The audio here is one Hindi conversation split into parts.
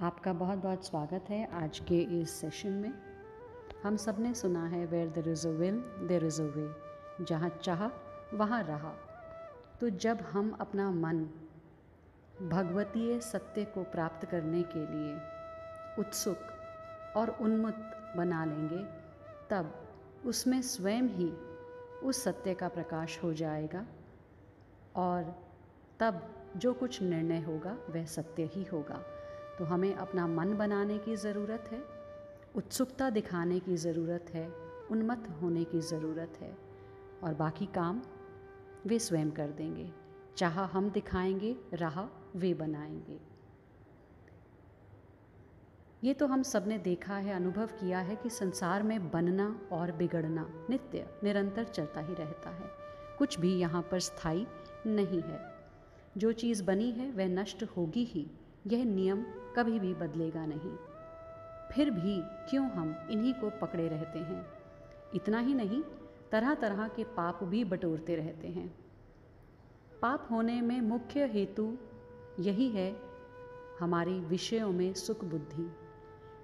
आपका बहुत बहुत स्वागत है आज के इस सेशन में। हम सब ने सुना है where there is a will there is a way, जहाँ चाह वहाँ रहा। तो जब हम अपना मन भगवतीय सत्य को प्राप्त करने के लिए उत्सुक और उन्मुक्त बना लेंगे, तब उसमें स्वयं ही उस सत्य का प्रकाश हो जाएगा और तब जो कुछ निर्णय होगा वह सत्य ही होगा। तो हमें अपना मन बनाने की ज़रूरत है, उत्सुकता दिखाने की ज़रूरत है, उन्मत्त होने की ज़रूरत है, और बाकी काम वे स्वयं कर देंगे। चाह हम दिखाएंगे, राह वे बनाएंगे। ये तो हम सब ने देखा है, अनुभव किया है कि संसार में बनना और बिगड़ना नित्य निरंतर चलता ही रहता है। कुछ भी यहाँ पर स्थायी नहीं है। जो चीज़ बनी है वह नष्ट होगी ही, यह नियम कभी भी बदलेगा नहीं। फिर भी क्यों हम इन्हीं को पकड़े रहते हैं। इतना ही नहीं, तरह तरह के पाप भी बटोरते रहते हैं। पाप होने में मुख्य हेतु यही है, हमारी विषयों में सुख बुद्धि।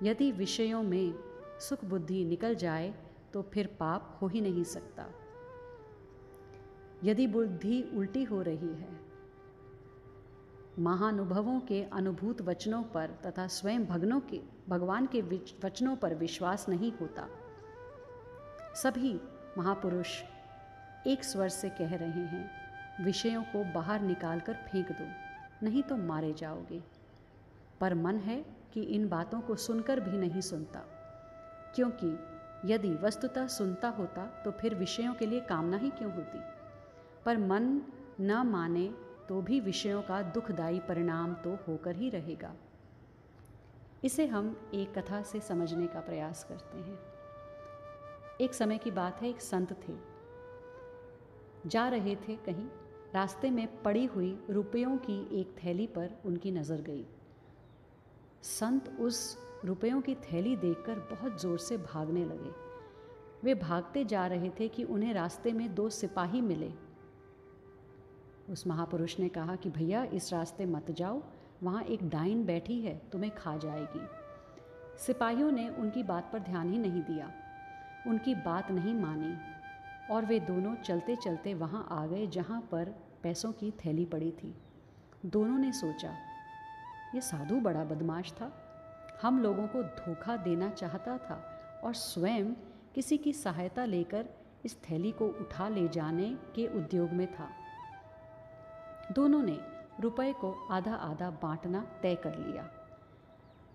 यदि विषयों में सुख बुद्धि निकल जाए तो फिर पाप हो ही नहीं सकता। यदि बुद्धि उल्टी हो रही है, महानुभवों के अनुभूत वचनों पर तथा स्वयं भगवान के वचनों पर विश्वास नहीं होता, सभी महापुरुष एक स्वर से कह रहे हैं, विषयों को बाहर निकालकर फेंक दो, नहीं तो मारे जाओगे। पर मन है कि इन बातों को सुनकर भी नहीं सुनता, क्योंकि यदि वस्तुतः सुनता होता तो फिर विषयों के लिए कामना ही क्यों होती। पर मन न माने तो भी विषयों का दुखदायी परिणाम तो होकर ही रहेगा। इसे हम एक कथा से समझने का प्रयास करते हैं। एक समय की बात है, एक संत थे, जा रहे थे कहीं। रास्ते में पड़ी हुई रुपयों की एक थैली पर उनकी नज़र गई। संत उस रुपयों की थैली देखकर बहुत ज़ोर से भागने लगे। वे भागते जा रहे थे कि उन्हें रास्ते में 2 सिपाही मिले। उस महापुरुष ने कहा कि भैया, इस रास्ते मत जाओ, वहाँ एक डाइन बैठी है, तुम्हें खा जाएगी। सिपाहियों ने उनकी बात पर ध्यान ही नहीं दिया, उनकी बात नहीं मानी, और वे दोनों चलते चलते वहाँ आ गए जहाँ पर पैसों की थैली पड़ी थी। दोनों ने सोचा, ये साधु बड़ा बदमाश था, हम लोगों को धोखा देना चाहता था और स्वयं किसी की सहायता लेकर इस थैली को उठा ले जाने के उद्योग में था। दोनों ने रुपए को आधा आधा बांटना तय कर लिया।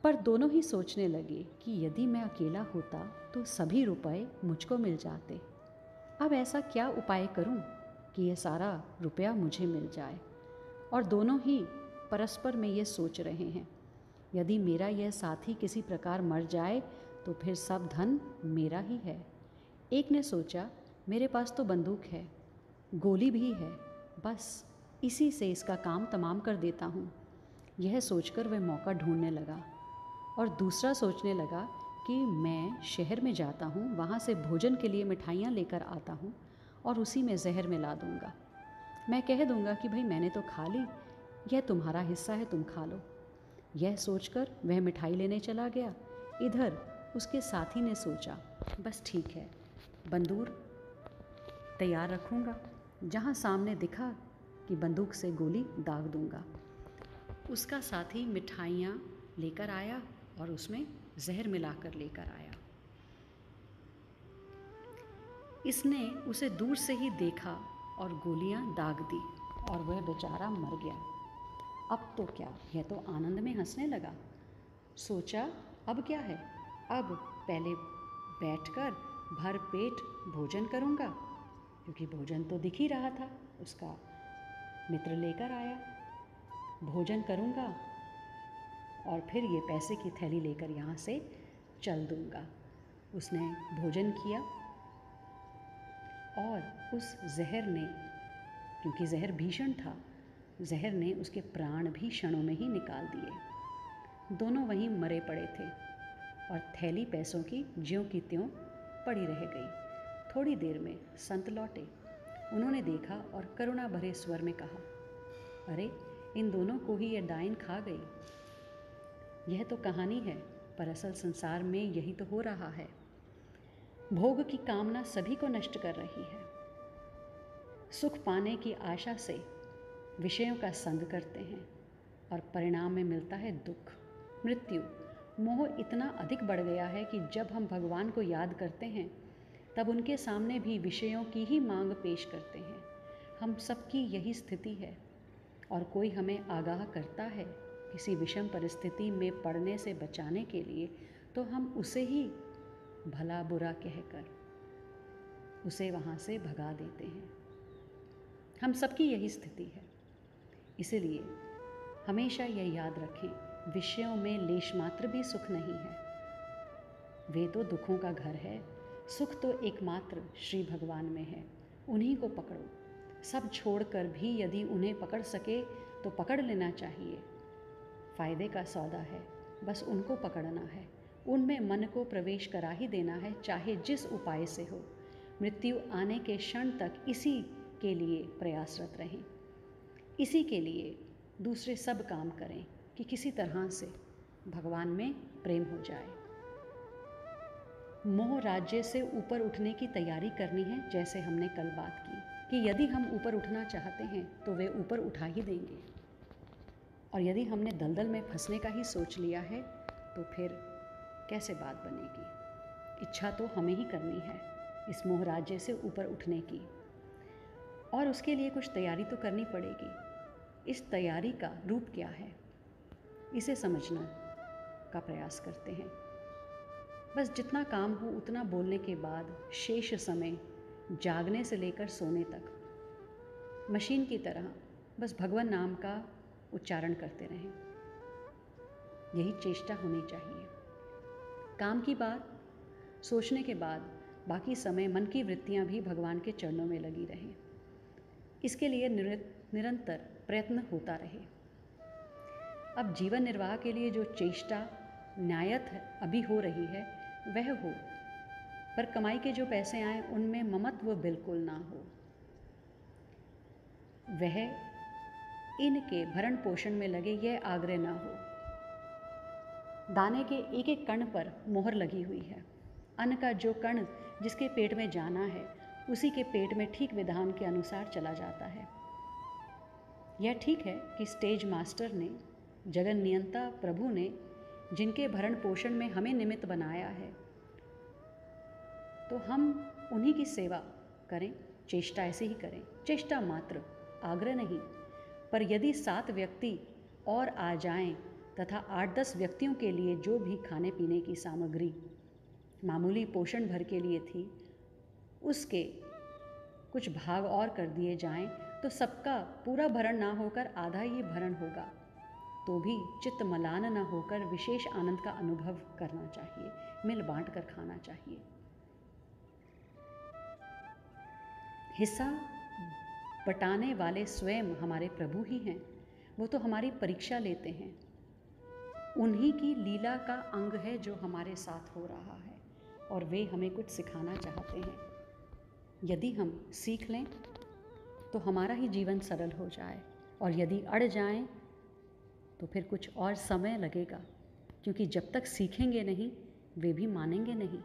पर दोनों ही सोचने लगे कि यदि मैं अकेला होता तो सभी रुपए मुझको मिल जाते। अब ऐसा क्या उपाय करूं कि यह सारा रुपया मुझे मिल जाए। और दोनों ही परस्पर में ये सोच रहे हैं, यदि मेरा यह साथी किसी प्रकार मर जाए तो फिर सब धन मेरा ही है। एक ने सोचा, मेरे पास तो बंदूक है, गोली भी है, बस इसी से इसका काम तमाम कर देता हूँ। यह सोचकर वह मौका ढूंढने लगा। और दूसरा सोचने लगा कि मैं शहर में जाता हूँ, वहाँ से भोजन के लिए मिठाइयाँ लेकर आता हूँ और उसी में जहर मिला दूँगा। मैं कह दूँगा कि भाई मैंने तो खा ली, यह तुम्हारा हिस्सा है, तुम खा लो। यह सोचकर वह मिठाई लेने चला गया। इधर उसके साथी ने सोचा, बस ठीक है, बंदूक तैयार रखूँगा, जहाँ सामने दिखा कि बंदूक से गोली दाग दूंगा। उसका साथी मिठाइयाँ लेकर आया और उसमें जहर मिलाकर लेकर आया। इसने उसे दूर से ही देखा और गोलियां दाग दी और वह बेचारा मर गया। अब तो क्या, यह तो आनंद में हंसने लगा। सोचा, अब क्या है, अब पहले बैठकर भर पेट भोजन करूंगा, क्योंकि भोजन तो दिख ही रहा था, उसका मित्र लेकर आया। भोजन करूंगा और फिर ये पैसे की थैली लेकर यहाँ से चल दूंगा। उसने भोजन किया और उस जहर ने, क्योंकि जहर भीषण था, जहर ने उसके प्राण भी क्षणों में ही निकाल दिए। दोनों वहीं मरे पड़े थे और थैली पैसों की ज्यों की त्यों पड़ी रह गई। थोड़ी देर में संत लौटे। उन्होंने देखा और करुणा भरे स्वर में कहा, अरे, इन दोनों को ही यह डाइन खा गई। यह तो कहानी है, पर असल संसार में यही तो हो रहा है। भोग की कामना सभी को नष्ट कर रही है। सुख पाने की आशा से विषयों का संग करते हैं और परिणाम में मिलता है दुख, मृत्यु। मोह इतना अधिक बढ़ गया है कि जब हम भगवान को याद करते हैं तब उनके सामने भी विषयों की ही मांग पेश करते हैं। हम सबकी यही स्थिति है, और कोई हमें आगाह करता है किसी विषम परिस्थिति में पड़ने से बचाने के लिए, तो हम उसे ही भला बुरा कहकर उसे वहाँ से भगा देते हैं। हम सबकी यही स्थिति है। इसीलिए हमेशा यह याद रखें, विषयों में लेश मात्र भी सुख नहीं है। वे तो दुखों का घर है। सुख तो एकमात्र श्री भगवान में है। उन्हीं को पकड़ो। सब छोड़कर भी यदि उन्हें पकड़ सके तो पकड़ लेना चाहिए। फायदे का सौदा है, बस उनको पकड़ना है। उनमें मन को प्रवेश करा ही देना है, चाहे जिस उपाय से हो। मृत्यु आने के क्षण तक इसी के लिए प्रयासरत रहें। इसी के लिए दूसरे सब काम करें कि किसी तरह से भगवान में प्रेम हो जाए। मोह राज्य से ऊपर उठने की तैयारी करनी है, जैसे हमने कल बात की कि यदि हम ऊपर उठना चाहते हैं तो वे ऊपर उठा ही देंगे। और यदि हमने दलदल में फंसने का ही सोच लिया है तो फिर कैसे बात बनेगी। इच्छा तो हमें ही करनी है इस मोह राज्य से ऊपर उठने की, और उसके लिए कुछ तैयारी तो करनी पड़ेगी। इस तैयारी का रूप क्या है, इसे समझना का प्रयास करते हैं। बस जितना काम हो उतना बोलने के बाद शेष समय जागने से लेकर सोने तक मशीन की तरह बस भगवान नाम का उच्चारण करते रहें। यही चेष्टा होनी चाहिए। काम की बात सोचने के बाद बाकी समय मन की वृत्तियां भी भगवान के चरणों में लगी रहें। इसके लिए निरंतर प्रयत्न होता रहे। अब जीवन निर्वाह के लिए जो चेष्टा न्यायत अभी हो रही है वह हो, पर कमाई के जो पैसे आए उनमें ममत्व बिल्कुल ना हो। वह इनके भरण पोषण में लगे, यह आग्रह ना हो। दाने के एक एक कण पर मोहर लगी हुई है। अन्न का जो कण जिसके पेट में जाना है उसी के पेट में ठीक विधान के अनुसार चला जाता है। यह ठीक है कि स्टेज मास्टर ने, जगन नियंता प्रभु ने जिनके भरण पोषण में हमें निमित्त बनाया है, तो हम उन्हीं की सेवा करें, चेष्टा ऐसे ही करें, चेष्टा मात्र, आग्रह नहीं। पर यदि 7 व्यक्ति और आ जाएं तथा 8-10 व्यक्तियों के लिए जो भी खाने पीने की सामग्री मामूली पोषण भर के लिए थी उसके कुछ भाग और कर दिए जाएं, तो सबका पूरा भरण ना होकर आधा ही भरण होगा, तो भी चित्त मलान न होकर विशेष आनंद का अनुभव करना चाहिए, मिल बांट कर खाना चाहिए। हिस्सा बटाने वाले स्वयं हमारे प्रभु ही हैं। वो तो हमारी परीक्षा लेते हैं। उन्हीं की लीला का अंग है जो हमारे साथ हो रहा है, और वे हमें कुछ सिखाना चाहते हैं। यदि हम सीख लें तो हमारा ही जीवन सरल हो जाए, और यदि अड़ जाएं तो फिर कुछ और समय लगेगा, क्योंकि जब तक सीखेंगे नहीं वे भी मानेंगे नहीं।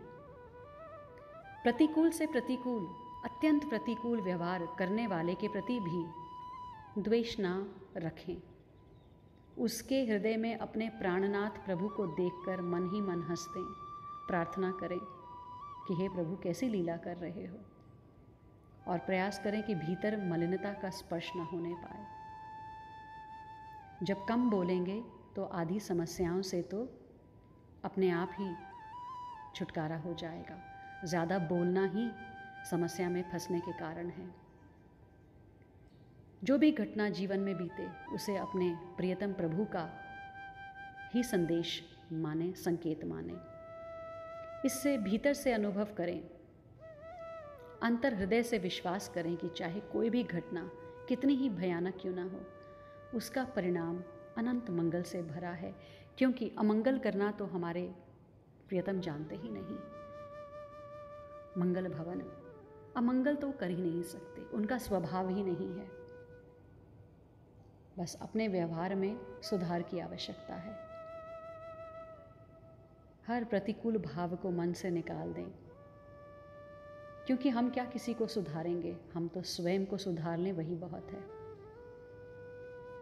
प्रतिकूल से प्रतिकूल, अत्यंत प्रतिकूल व्यवहार करने वाले के प्रति भी द्वेष ना रखें। उसके हृदय में अपने प्राणनाथ प्रभु को देखकर मन ही मन हंस दें, प्रार्थना करें कि हे प्रभु कैसी लीला कर रहे हो, और प्रयास करें कि भीतर मलिनता का स्पर्श न होने पाए। जब कम बोलेंगे तो आधी समस्याओं से तो अपने आप ही छुटकारा हो जाएगा। ज़्यादा बोलना ही समस्या में फंसने के कारण है। जो भी घटना जीवन में बीते उसे अपने प्रियतम प्रभु का ही संदेश माने, संकेत माने। इससे भीतर से अनुभव करें, अंतर हृदय से विश्वास करें कि चाहे कोई भी घटना कितनी ही भयानक क्यों ना हो, उसका परिणाम अनंत मंगल से भरा है, क्योंकि अमंगल करना तो हमारे प्रियतम जानते ही नहीं। मंगल भवन, अमंगल तो कर ही नहीं सकते, उनका स्वभाव ही नहीं है। बस अपने व्यवहार में सुधार की आवश्यकता है। हर प्रतिकूल भाव को मन से निकाल दें, क्योंकि हम क्या किसी को सुधारेंगे, हम तो स्वयं को सुधार लें, वही बहुत है।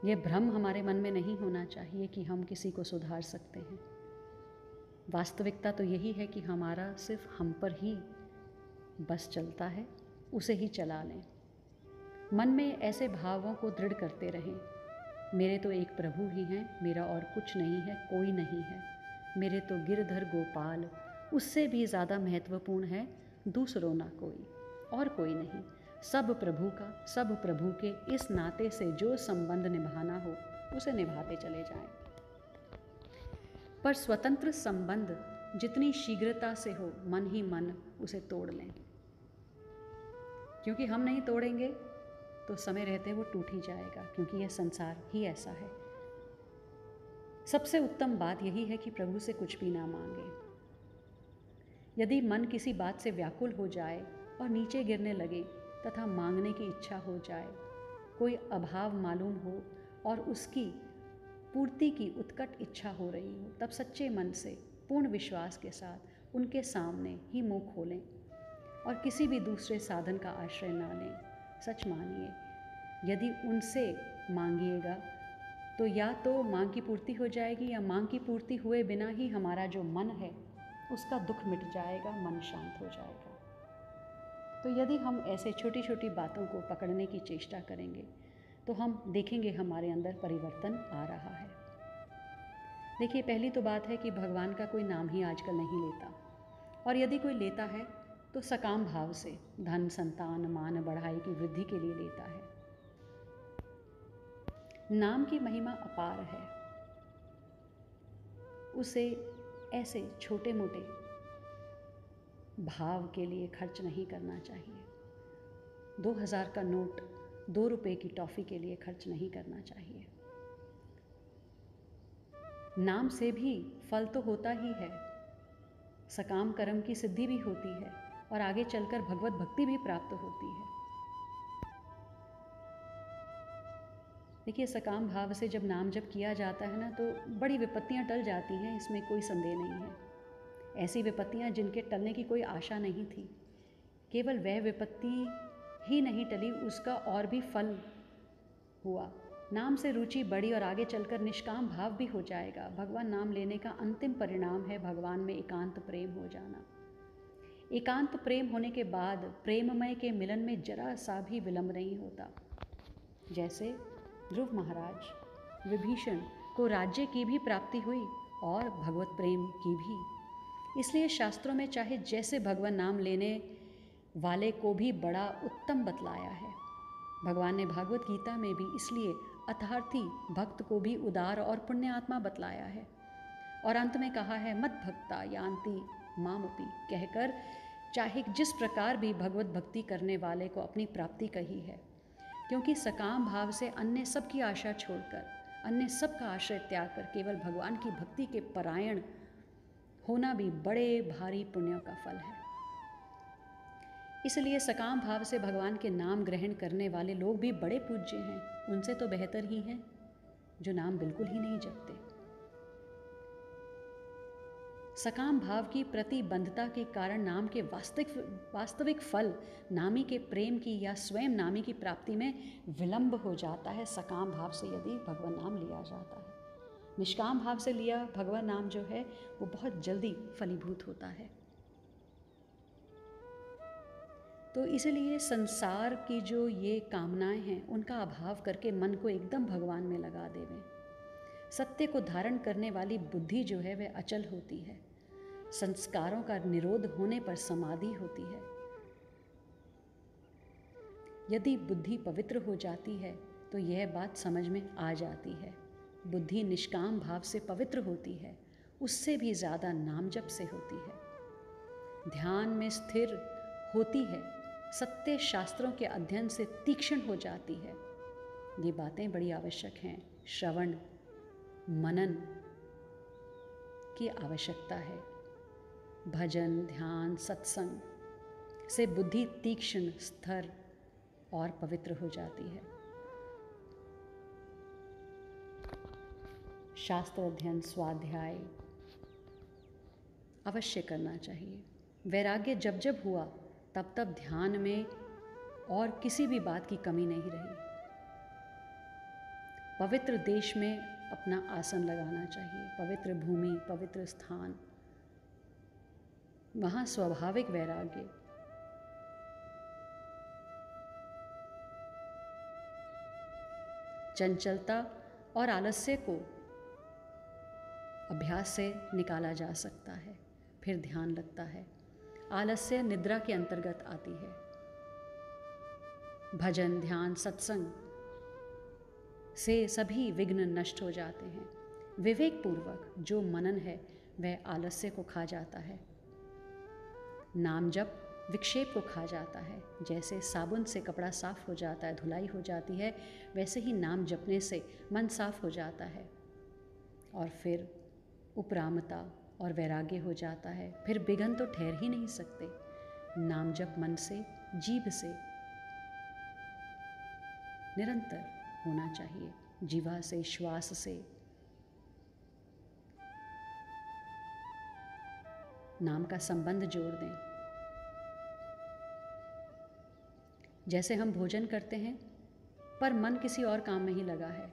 यह भ्रम हमारे मन में नहीं होना चाहिए कि हम किसी को सुधार सकते हैं। वास्तविकता तो यही है कि हमारा सिर्फ हम पर ही बस चलता है, उसे ही चला लें। मन में ऐसे भावों को दृढ़ करते रहें। मेरे तो एक प्रभु ही हैं, मेरा और कुछ नहीं है, कोई नहीं है। मेरे तो गिरधर गोपाल, उससे भी ज़्यादा महत्वपूर्ण है दूसरों ना कोई, और कोई नहीं। सब प्रभु का, सब प्रभु के इस नाते से जो संबंध निभाना हो उसे निभाते चले जाएं। पर स्वतंत्र संबंध जितनी शीघ्रता से हो, मन ही मन उसे तोड़ लें, क्योंकि हम नहीं तोड़ेंगे तो समय रहते वो टूट ही जाएगा, क्योंकि यह संसार ही ऐसा है। सबसे उत्तम बात यही है कि प्रभु से कुछ भी ना मांगे। यदि मन किसी बात से व्याकुल हो जाए और नीचे गिरने लगे तथा मांगने की इच्छा हो जाए, कोई अभाव मालूम हो और उसकी पूर्ति की उत्कट इच्छा हो रही हो, तब सच्चे मन से पूर्ण विश्वास के साथ उनके सामने ही मुंह खोलें और किसी भी दूसरे साधन का आश्रय ना लें। सच मानिए, यदि उनसे मांगिएगा तो या तो मांग की पूर्ति हो जाएगी, या मांग की पूर्ति हुए बिना ही हमारा जो मन है उसका दुख मिट जाएगा, मन शांत हो जाएगा। तो यदि हम ऐसे छोटी छोटी बातों को पकड़ने की चेष्टा करेंगे तो हम देखेंगे हमारे अंदर परिवर्तन आ रहा है। देखिए, पहली तो बात है कि भगवान का कोई नाम ही आजकल नहीं लेता, और यदि कोई लेता है तो सकाम भाव से, धन, संतान, मान, बढ़ाई की वृद्धि के लिए लेता है। नाम की महिमा अपार है, उसे ऐसे छोटे मोटे भाव के लिए खर्च नहीं करना चाहिए। 2000 का नोट 2 रुपये की टॉफ़ी के लिए खर्च नहीं करना चाहिए। नाम से भी फल तो होता ही है, सकाम कर्म की सिद्धि भी होती है और आगे चलकर भगवत भक्ति भी प्राप्त होती है। देखिए, सकाम भाव से जब नाम जप किया जाता है ना, तो बड़ी विपत्तियां टल जाती हैं, इसमें कोई संदेह नहीं है। ऐसी विपत्तियां जिनके टलने की कोई आशा नहीं थी, केवल वह विपत्ति ही नहीं टली, उसका और भी फल हुआ। नाम से रुचि बढ़ी और आगे चलकर निष्काम भाव भी हो जाएगा। भगवान नाम लेने का अंतिम परिणाम है भगवान में एकांत प्रेम हो जाना। एकांत प्रेम होने के बाद प्रेममय के मिलन में जरा सा भी विलंब नहीं होता। जैसे ध्रुव महाराज, विभीषण को राज्य की भी प्राप्ति हुई और भगवत प्रेम की भी। इसलिए शास्त्रों में चाहे जैसे भगवान नाम लेने वाले को भी बड़ा उत्तम बतलाया है। भगवान ने भागवत गीता में भी इसलिए अथार्थी भक्त को भी उदार और पुण्यात्मा बतलाया है, और अंत में कहा है मत भक्ता यान्ति मामपि, कहकर चाहे जिस प्रकार भी भगवत भक्ति करने वाले को अपनी प्राप्ति कही है। क्योंकि सकाम भाव से अन्य सब की आशा छोड़कर, अन्य सब का आश्रय त्याग कर केवल भगवान की भक्ति के परायण होना भी बड़े भारी पुण्यों का फल है। इसलिए सकाम भाव से भगवान के नाम ग्रहण करने वाले लोग भी बड़े पूज्य हैं। उनसे तो बेहतर ही हैं जो नाम बिल्कुल ही नहीं जपते। सकाम भाव की प्रतिबद्धता के कारण नाम के वास्तविक फल नामी के प्रेम की या स्वयं नामी की प्राप्ति में विलंब हो जाता है। सकाम भाव से यदि भगवान नाम लिया जाता है, निष्काम भाव से लिया भगवान नाम जो है वो बहुत जल्दी फलीभूत होता है। तो इसलिए संसार की जो ये कामनाएं हैं उनका अभाव करके मन को एकदम भगवान में लगा देवें। सत्य को धारण करने वाली बुद्धि जो है वह अचल होती है। संस्कारों का निरोध होने पर समाधि होती है। यदि बुद्धि पवित्र हो जाती है तो यह बात समझ में आ जाती है। बुद्धि निष्काम भाव से पवित्र होती है, उससे भी ज़्यादा नाम जप से होती है। ध्यान में स्थिर होती है, सत्य शास्त्रों के अध्ययन से तीक्ष्ण हो जाती है। ये बातें बड़ी आवश्यक हैं। श्रवण मनन की आवश्यकता है। भजन, ध्यान, सत्संग से बुद्धि तीक्ष्ण, स्थिर और पवित्र हो जाती है। शास्त्र अध्ययन, स्वाध्याय अवश्य करना चाहिए। वैराग्य जब जब हुआ तब तब ध्यान में और किसी भी बात की कमी नहीं रही। पवित्र देश में अपना आसन लगाना चाहिए, पवित्र भूमि, पवित्र स्थान, वहाँ स्वाभाविक वैराग्य। चंचलता और आलस्य को अभ्यास से निकाला जा सकता है, फिर ध्यान लगता है। आलस्य निद्रा के अंतर्गत आती है। भजन, ध्यान, सत्संग से सभी विघ्न नष्ट हो जाते हैं। विवेक पूर्वक जो मनन है वह आलस्य को खा जाता है। नाम जप विक्षेप को खा जाता है। जैसे साबुन से कपड़ा साफ हो जाता है, धुलाई हो जाती है, वैसे ही नाम जपने से मन साफ हो जाता है और फिर उपरामता और वैराग्य हो जाता है। फिर विघ्न तो ठहर ही नहीं सकते। नाम जप मन से, जीभ से निरंतर होना चाहिए, जीवा से, श्वास से। नाम का संबंध जोड़ दें। जैसे हम भोजन करते हैं पर मन किसी और काम में ही लगा है,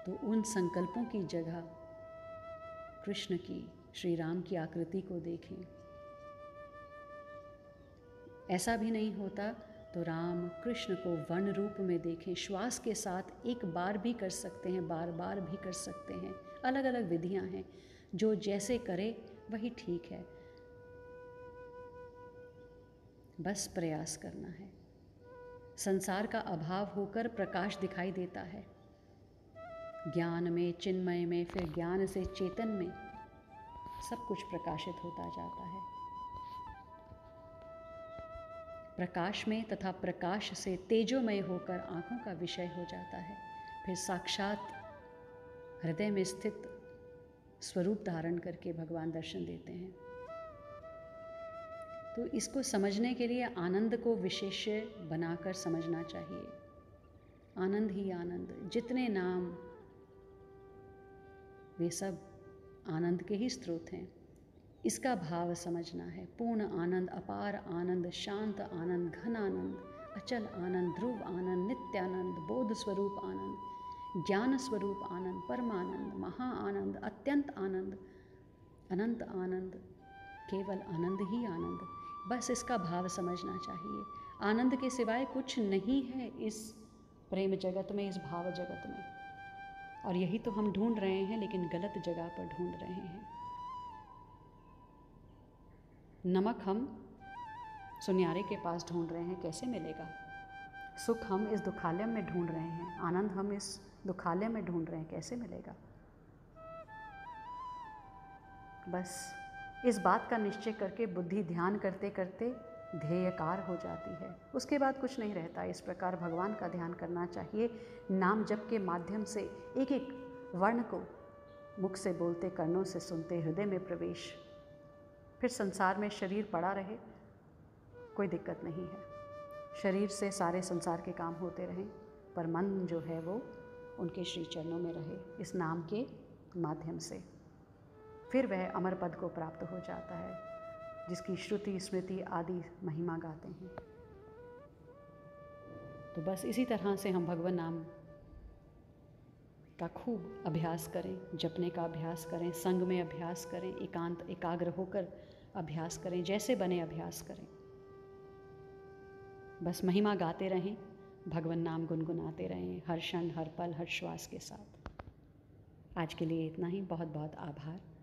तो उन संकल्पों की जगह कृष्ण की, श्री राम की आकृति को देखें। ऐसा भी नहीं होता तो राम कृष्ण को वर्ण रूप में देखें। श्वास के साथ एक बार भी कर सकते हैं, बार बार भी कर सकते हैं। अलग अलग विधियां हैं, जो जैसे करे वही ठीक है। बस प्रयास करना है। संसार का अभाव होकर प्रकाश दिखाई देता है। ज्ञान में, चिन्मय में, फिर ज्ञान से चेतन में सब कुछ प्रकाशित होता जाता है। प्रकाश में तथा प्रकाश से तेजोमय होकर आंखों का विषय हो जाता है। फिर साक्षात हृदय में स्थित स्वरूप धारण करके भगवान दर्शन देते हैं। तो इसको समझने के लिए आनंद को विशेष्य बनाकर समझना चाहिए। आनंद ही आनंद, जितने नाम वे सब आनंद के ही स्रोत हैं। इसका भाव समझना है। पूर्ण आनंद, अपार आनंद, शांत आनंद, घन आनंद, अचल आनंद, ध्रुव आनंद, नित्यानंद, बोध स्वरूप आनंद, ज्ञान स्वरूप आनंद, परमानंद, महा आनंद, अत्यंत आनंद, अनंत आनंद, केवल आनंद ही आनंद। बस इसका भाव समझना चाहिए। आनंद के सिवाय कुछ नहीं है इस प्रेम जगत में, इस भाव जगत में। और यही तो हम ढूंढ रहे हैं, लेकिन गलत जगह पर ढूंढ रहे हैं। नमक हम सुनियारे के पास ढूंढ रहे हैं, कैसे मिलेगा? सुख हम इस दुखालय में ढूंढ रहे हैं, आनंद हम इस दुखालय में ढूंढ रहे हैं, कैसे मिलेगा? बस इस बात का निश्चय करके बुद्धि ध्यान करते करते ध्येयकार हो जाती है। उसके बाद कुछ नहीं रहता। इस प्रकार भगवान का ध्यान करना चाहिए। नाम जप के माध्यम से एक एक वर्ण को मुख से बोलते, कर्णों से सुनते, हृदय में प्रवेश। फिर संसार में शरीर पड़ा रहे, कोई दिक्कत नहीं है। शरीर से सारे संसार के काम होते रहें, पर मन जो है वो उनके श्री चरणों में रहे, इस नाम के माध्यम से। फिर वह अमर पद को प्राप्त हो जाता है, जिसकी श्रुति स्मृति आदि महिमा गाते हैं। तो बस इसी तरह से हम भगवान नाम का खूब अभ्यास करें, जपने का अभ्यास करें, संग में अभ्यास करें, एकांत एकाग्र होकर अभ्यास करें, जैसे बने अभ्यास करें। बस महिमा गाते रहें, भगवान नाम गुनगुनाते रहें, हर क्षण, हर पल, हर श्वास के साथ। आज के लिए इतना ही। बहुत बहुत आभार।